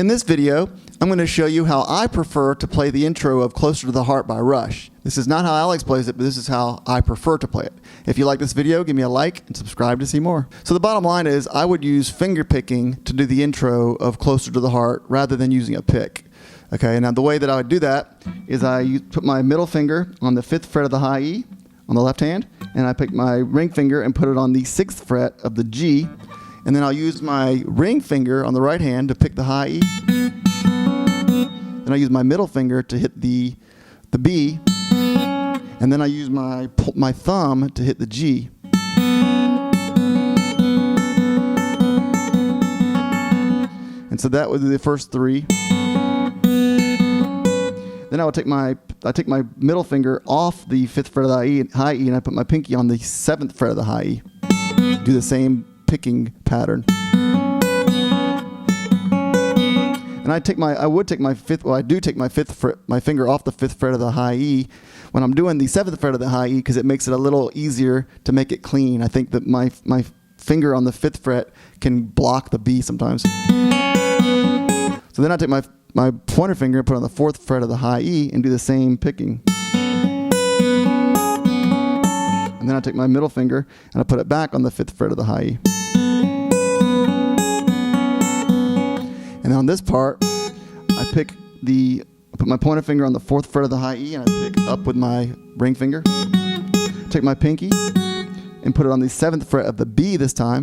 In this video, I'm going to show you how I prefer to play the intro of Closer to the Heart by Rush. This is not how Alex plays it, but this is how I prefer to play it. If you like this video, give me a like and subscribe to see more. So the bottom line is I would use finger picking to do the intro of Closer to the Heart rather than using a pick. Okay, now the way that I would do that is I put my middle finger on the 5th fret of the high E on the left hand, and I pick my ring finger and put it on the 6th fret of the G, and then I'll use my ring finger on the right hand to pick the high E. Then I use my middle finger to hit the B, and then I use my thumb to hit the G. And so that would be the first three. Then I take my middle finger off the 5th fret of the high E, and I put my pinky on the 7th fret of the high E. Do the same picking pattern. And I do take my 5th fret, my finger off the 5th fret of the high E when I'm doing the 7th fret of the high E, because it makes it a little easier to make it clean. I think that my finger on the 5th fret can block the B sometimes. So then I take my pointer finger and put it on the 4th fret of the high E and do the same picking. And then I take my middle finger and I put it back on the 5th fret of the high E. And on this part, I put my pointer finger on the 4th fret of the high E and I pick up with my ring finger. Take my pinky and put it on the 7th fret of the B this time.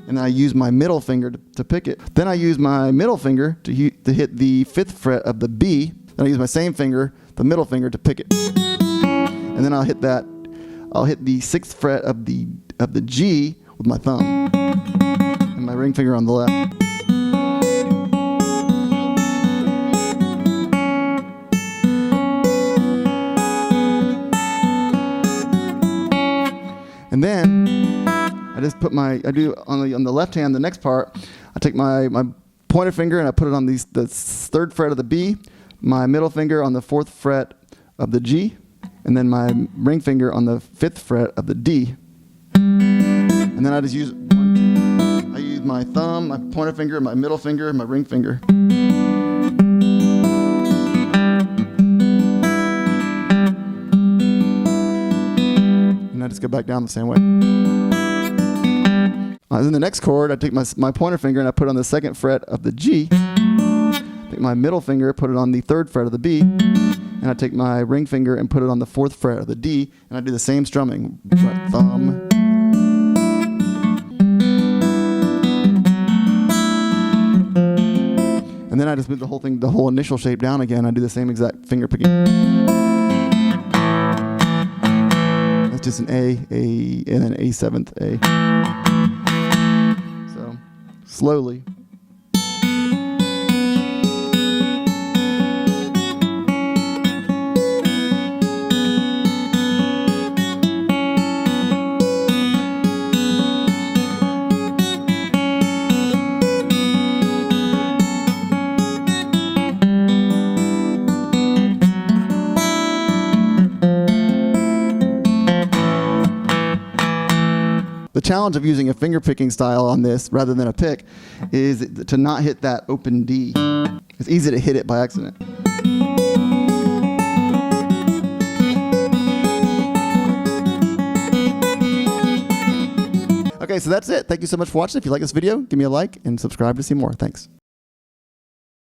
And I use my middle finger to pick it. Then I use my middle finger to hit the 5th fret of the B. Then I use my same finger, the middle finger, to pick it. And then I'll hit the 6th fret of the G with my thumb and my ring finger on the left. And then I do on the left hand, the next part, I take my pointer finger and I put it on the 3rd fret of the B, my middle finger on the 4th fret of the G, and then my ring finger on the 5th fret of the D. And then I just use my thumb, my pointer finger, my middle finger, and my ring finger. And I just go back down the same way. In the next chord, I take my pointer finger and I put it on the 2nd fret of the G. Take my middle finger, put it on the 3rd fret of the B, and I take my ring finger and put it on the 4th fret of the D, and I do the same strumming. Right thumb. And then I just move the whole initial shape down again. I do the same exact finger picking. That's just an A, and then A7th, A. Slowly. The challenge of using a finger picking style on this rather than a pick is to not hit that open D. It's easy to hit it by accident. Okay, so that's it. Thank you so much for watching. If you like this video, give me a like and subscribe to see more. Thanks.